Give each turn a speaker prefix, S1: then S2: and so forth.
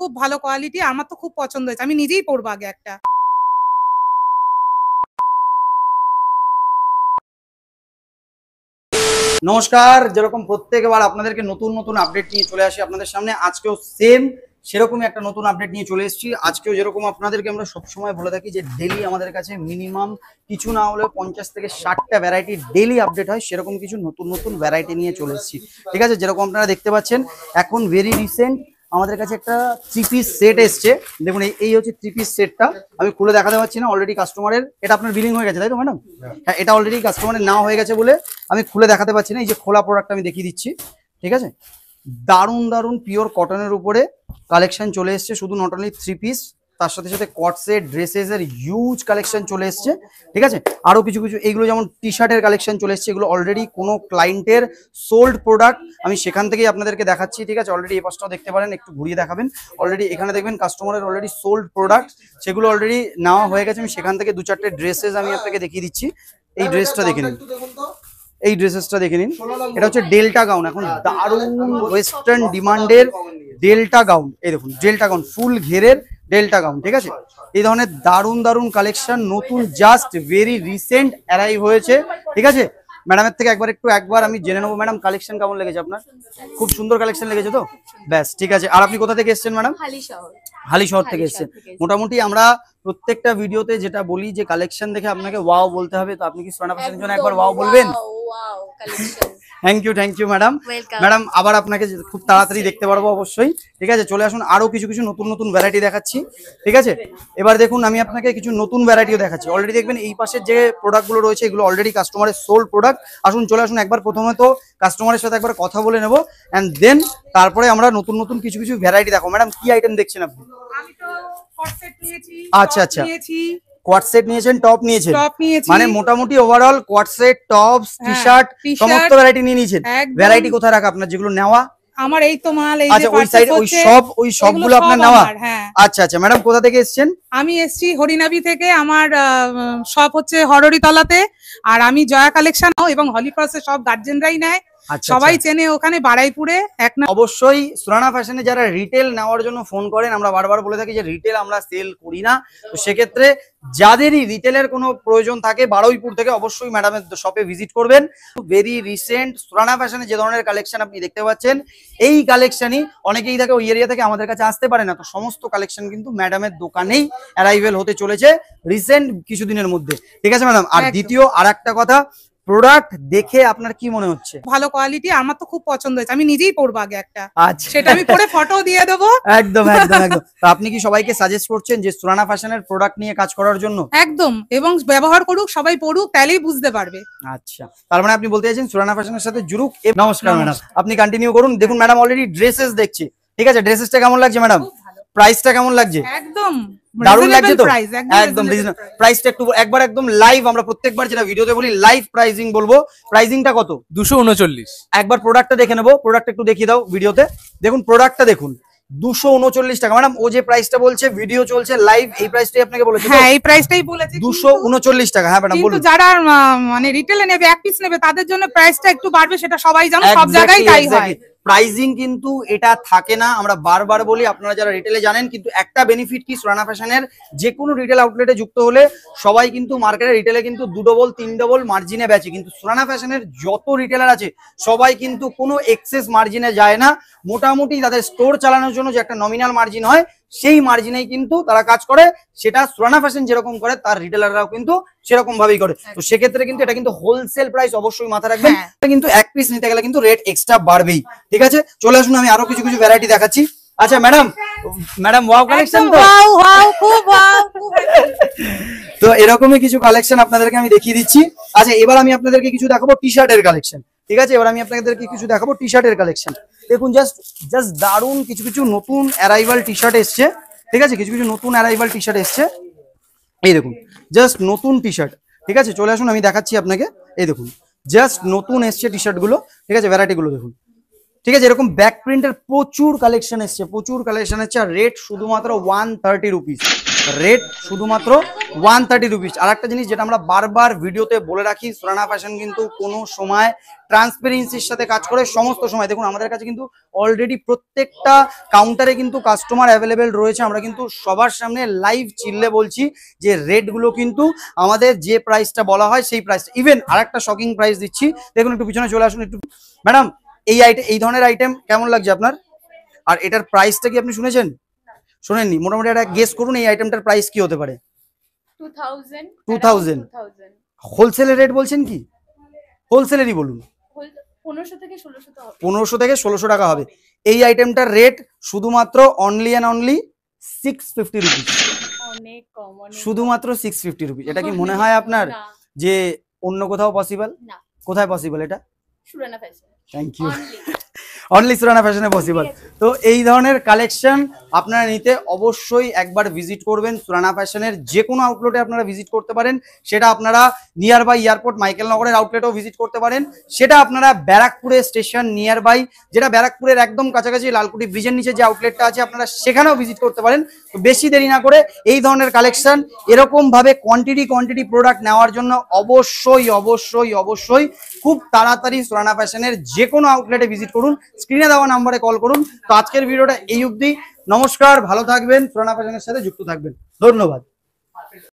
S1: খুব ভালো কোয়ালিটি, আমার তো খুব পছন্দ হয়েছে, আমি নিজেই পরবো আগে একটা।
S2: নমস্কার, যেরকম প্রত্যেকবার আপনাদেরকে নতুন নতুন আপডেট নিয়ে চলে আসি আপনাদের সামনে, আজকেও সেম সেরকমই একটা নতুন আপডেট নিয়ে চলে এসেছি। আজকেও যেরকম আপনাদেরকে আমরা সবসময় বলে থাকি যে ডেলি আমাদের কাছে মিনিমাম কিছু না হলেও 50 থেকে 60টা ভ্যারাইটি ডেলি আপডেট হয়, সেরকম কিছু নতুন নতুন ভ্যারাইটি নিয়ে চলে এসেছি। ঠিক আছে, যেরকম আপনারা দেখতে পাচ্ছেন এখন ভেরি রিসেন্ট আমাদের কাছে একটা 3 পিস সেট এসছে। দেখুন এই হচ্ছে 3 পিস সেটটা, আমি খুলে দেখাতে পারছি না, অলরেডি কাস্টমারের এটা আপনার বিলিং হয়ে গেছে তাই তো ম্যাডাম? হ্যাঁ, এটা অলরেডি কাস্টমারের নেওয়া হয়ে গেছে বলে আমি খুলে দেখাতে পারছি না। এই যে খোলা প্রোডাক্ট আমি দেখিয়ে দিচ্ছি। ঠিক আছে, দারুণ দারুণ পিওর কটনের উপরে কালেকশন চলে এসছে, শুধু নট অনলি 3 পিস, তার সাথে সাথে কট সেট, ড্রেসেস এর হিউজ কালেকশন চলে এসছে। ঠিক আছে, আরো কিছু কিছু এইগুলো যেমন টি শার্টের কালেকশন চলে এসছে, এগুলো অলরেডি কোনো ক্লায়েন্টের সোল্ড প্রোডাক্ট, আমি সেখান থেকেই আপনাদেরকে দেখাচ্ছি। ঠিক আছে, অলরেডি এই পাশটাও দেখতে পারেন, একটু ঘুরিয়ে দেখাবেন। অলরেডি এখানে দেখবেন কাস্টমারের অলরেডি সোল্ড প্রোডাক্ট, সেগুলো অলরেডি নেওয়া হয়ে গেছে। আমি সেখান থেকে 2-4টে ড্রেসেস আমি আপনাকে দেখিয়ে দিচ্ছি। এই ড্রেসটা দেখে নিন, এই ড্রেসেসটা দেখে নিন, এটা হচ্ছে ডেল্টা গাউন, এখন দারুণ ওয়েস্টার্ন ডিমান্ডের ডেল্টা গাউন। এই দেখুন ডেল্টা গাউন, ফুল ঘেরের ডেল্টা গাউন। ঠিক আছে, এই ধরনের দারুণ দারুণ কালেকশন নতুন জাস্ট ভেরি রিসেন্ট অ্যারাইভ হয়েছে। ঠিক আছে, ম্যাডামের থেকে একবার আমি জেনে নেবো, ম্যাডাম কালেকশন কেমন লেগেছে আপনার? খুব সুন্দর কালেকশন লেগেছে তো, ব্যাস ঠিক আছে। আর আপনি কোথা থেকে এসেছেন ম্যাডাম? হালি শহর থেকে এসেছেন। মোটামুটি আমরা প্রত্যেকটা ভিডিওতে যেটা বলি যে কালেকশন দেখে আপনাকে ওয়াও বলতে হবে, তো আপনি কি সুরানা ফ্যাশনের জন্য একবার ওয়াও বলবেন? Thank you madam. ম্যাডাম আবার আপনাকে খুব তাড়াতাড়ি দেখতে পারবো অবশ্যই। ঠিক আছে, চলে আসুন, আরো কিছু কিছু নতুন নতুন ভ্যারাইটি দেখাচ্ছি। ঠিক আছে, এবার দেখুন আমি আপনাকে কিছু নতুন ভ্যারাইটিও দেখাচ্ছি। অলরেডি দেখবেন এই পাশের যে প্রোডাক্টগুলো রয়েছে এগুলো অলরেডি কাস্টমারের সোল্ড প্রোডাক্ট। আসুন চলে আসুন, একবার প্রথমে তো কাস্টমারের সাথে একবার কথা বলে নেবো, অ্যান্ড দেন তারপরে আমরা নতুন নতুন কিছু কিছু ভ্যারাইটি দেখো। ম্যাডাম কি আইটেম দেখছেন আপনি?
S1: আমি তো কট সেট নিয়েছি,
S2: আচ্ছা আচ্ছা,
S1: নিয়েছি,
S2: কোয়াড সেট নিয়েছেন, টপ নিয়েছেন,
S1: টপ নিয়েছি,
S2: মানে মোটামুটি overall quad set, tops, T shirt সমস্ত ভ্যারাইটি নিয়ে নিয়েছেন। ভ্যারাইটি কোথায় রাখা আপনার যেগুলো নেওয়া?
S1: আমার এই তো মাল, এই
S2: আচ্ছা,
S1: যে
S2: ওই সাইড ওই সবগুলো আপনার নেওয়া? আচ্ছা আচ্ছা, ম্যাডাম কোথা থেকে এসেছেন?
S1: আমি এসেছি হরিনাবি থেকে, আমার শপ হচ্ছে হররিতলাতে, আর আমি জয়া কালেকশন এবং হলিক্রসে সব গার্জেনরাই নেয়, সবাই চেনে ওখানে বারাইপুরে।
S2: অবশ্যই সুরানা ফ্যাশনে যারা রিটেল নেওয়ার জন্য ফোন করেন, আমরা বারবার বলে থাকি যে রিটেল আমরা সেল করি না, তো সেক্ষেত্রে যাদেরই রিটেলের কোনো প্রয়োজন থাকে বারুইপুর থেকে অবশ্যই ম্যাডামের শপে ভিজিট করবেন। ভেরি রিসেন্ট সুরানা ফ্যাশনে যে ধরনের কালেকশন আপনি দেখতে পাচ্ছেন, এই কালেকশনই অনেকেই থাকে ওই এরিয়া থেকে আমাদের কাছে আসতে পারে না, তো সমস্ত কালেকশন কিন্তু ম্যাডামের দোকানেই অ্যারাইভেল হতে চলেছে রিসেন্ট কিছুদিনের মধ্যে। ঠিক আছে ম্যাডাম, আর দ্বিতীয় আর একটা কথা, প্রোডাক্ট দেখে আপনার কি মনে হচ্ছে?
S1: ভালো কোয়ালিটি, আমার তো খুব পছন্দ হয়েছে, আমি নিজেই পরবো আগে একটা।
S2: আচ্ছা,
S1: সেটা আমি পরে ফটো দিয়ে দেবো।
S2: একদম একদম একদম। তো আপনি কি সবাইকে সাজেস্ট করছেন যে সুরানা ফ্যাশনের প্রোডাক্ট নিয়ে কাজ করার জন্য?
S1: একদম, এবং ব্যবহার করুক, সবাই পড়ুক, তাহলেই বুঝতে পারবে।
S2: আচ্ছা, তার মানে আপনি বলতে চাইছেন সুরানা ফ্যাশনের সাথে জুড়ুক। নমস্কার ম্যাডাম, আপনি কন্টিনিউ করুন। দেখুন ম্যাডাম অলরেডি ড্রেসেস দেখছি। ঠিক আছে, ড্রেসেসটা কেমন লাগছে ম্যাডাম? প্রাইসটা কেমন লাগছে?
S1: একদম
S2: দারুণ লাগছে তো, একদম রিজনেবল প্রাইসটা। একটু একবার একদম লাইভ, আমরা প্রত্যেকবার যেটা ভিডিওতে বলি লাইভ প্রাইসিং বলবো। প্রাইসিংটা কত?
S3: 239।
S2: একবার প্রোডাক্টটা দেখে নেবো, প্রোডাক্ট একটু দেখিয়ে দাও ভিডিওতে। দেখুন প্রোডাক্টটা দেখুন, 239 টাকা। ম্যাডাম ও যে প্রাইসটা বলছে, ভিডিও চলছে লাইভ, এই প্রাইসটাই আপনাকে বলেছে?
S1: হ্যাঁ, এই প্রাইসটাই বলেছে,
S2: 239 টাকা। হ্যাঁ ম্যাডাম বলুন।
S1: কিন্তু যারা মানে রিটেলে নেবে, এক পিস নেবে, তাদের জন্য প্রাইসটা একটু বাড়বে, সেটা সবাই জানে, সব জায়গায় তাই হয়।
S2: প্রাইজিং কিন্তু এটা থাকে না, আমরা বারবার বলি, আপনারা যারা রিটেলে জানেন। কিন্তু একটা বেনিফিট কি, সুরানা ফ্যাশনের যে কোনো রিটেল আউটলেটে যুক্ত হলে সবাই কিন্তু মার্কেটে রিটেলে কিন্তু 2 ডবল 3 ডবল মার্জিনে বেচে, কিন্তু সুরানা ফ্যাশনের যত রিটেলার আছে সবাই কিন্তু কোনো এক্সেস মার্জিনে যায় না। মোটামুটি তাদের স্টোর চালানোর জন্য যে একটা নমিনাল মার্জিন হয়, সেই মার্জিনেই কিন্তু তারা কাজ করে। সেটা সুরানা ফ্যাশন যেরকম করে তার রিটেলাররাও কিন্তু সেরকম ভাবেই করে। তো সেক্ষেত্রে কিন্তু এটা কিন্তু হোলসেল প্রাইস, অবশ্যই মাথা রাখবেন। কিন্তু এক পিস নিতে গেলে কিন্তু রেট এক্সট্রা বাড়বেই। ঠিক আছে, চলে আসুন, আমি আরো কিছু কিছু ভ্যারাইটি দেখাচ্ছি। আচ্ছা ম্যাডাম ওয়াও কালেকশন তো, তো এরকমই কিছু কালেকশন আপনাদেরকে আমি দেখিয়ে দিচ্ছি। আচ্ছা, এবার আমি আপনাদেরকে কিছু দেখাবো টি শার্টের কালেকশন। ঠিক আছে, এবার আমি আপনাদেরকে কিছু দেখাবো টি শার্টের কালেকশন। দেখুন জাস্ট দারুণ কিছু কিছু নতুন অ্যারাইভাল টি শার্ট এসছে। ঠিক আছে, কিছু কিছু নতুন অ্যারাইভাল টি শার্ট এসছে। এই দেখুন জাস্ট নতুন টি শার্ট। ঠিক আছে, চলে আসুন, আমি দেখাচ্ছি আপনাকে। এই দেখুন জাস্ট নতুন এসছে টি শার্ট গুলো। ঠিক আছে, ভ্যারাইটি গুলো দেখুন, ঠিক আছে, এরকম ব্যাক প্রিন্টের প্রচুর কালেকশন এসছে, প্রচুর কালেকশন এসছে। আর রেট শুধুমাত্র 130 রুপিস, রেট শুধুমাত্র 130 রুপিস। আর একটা জিনিস যেটা আমরা বারবার ভিডিওতে বলে রাখি, সুরানা ফ্যাশন কিন্তু কোনো সময় ট্রান্সপারেন্সির সাথে কাজ করে, সমস্ত সময়। দেখুন আমাদের কাছে কিন্তু অলরেডি প্রত্যেকটা কাউন্টারে কিন্তু কাস্টমার অ্যাভেলেবেল রয়েছে। আমরা কিন্তু সবার সামনে লাইভ চিল্লে বলছি যে রেটগুলো কিন্তু আমাদের যে প্রাইসটা বলা হয় সেই প্রাইস, ইভেন আর একটা শকিং প্রাইস দিচ্ছি। দেখুন একটু পিছনে চলে আসুন একটু। ম্যাডাম এই ধরনের আইটেম কেমন লাগছে আপনার? আর এটার প্রাইসটা কি আপনি শুনেছেন? শোনেননি? মোটামুটি একটা গেস করুন এই আইটেমটার প্রাইস কি হতে পারে। 2000 হোলসেলের রেট বলছেন কি? হোলসেলেরই বলুন। 1500 থেকে 1600 টাকা হবে। এই আইটেমটার রেট শুধুমাত্র অনলি অ্যান্ড অনলি 650 রুপিস, শুধুমাত্র 650 রুপিস। এটা কি মনে হয় আপনার যে অন্য কোথাও পসিবল? কোথায় পসিবল এটা? Surana fashion. Thank you. Only Surana ফ্যাশনে পসিবল। তো এই ধরনের কালেকশন আপনারা নিতে অবশ্যই একবার ভিজিট করবেন সুরানা ফ্যাশনের। যে কোনো আউটলেটে আপনারা ভিজিট করতে পারেন, সেটা আপনারা নিয়ার বাই এয়ারপোর্ট মাইকেল নগরের আউটলেটেও ভিজিট করতে পারেন, সেটা আপনারা ব্যারাকপুরের স্টেশন নিয়ার বাই, যেটা ব্যারাকপুরের একদম কাছাকাছি লালকুটি ব্রিজের নিচে যে আউটলেটটা আছে আপনারা সেখানেও ভিজিট করতে পারেন। তো বেশি দেরি না করে এই ধরনের কালেকশন এরকম ভাবে কোয়ান্টিটি প্রোডাক্ট নেওয়ার জন্য অবশ্যই অবশ্যই অবশ্যই খুব তাড়াতাড়ি সুরানা ফ্যাশনের যে কোনো আউটলেটে ভিজিট করুন, স্ক্রিনে দেওয়া নাম্বারে কল করুন। তো আজকের ভিডিওটা এই অবধি। নমস্কার, ভালো থাকবেন, সুরানা ফ্যাশনের সাথে যুক্ত থাকবেন। ধন্যবাদ।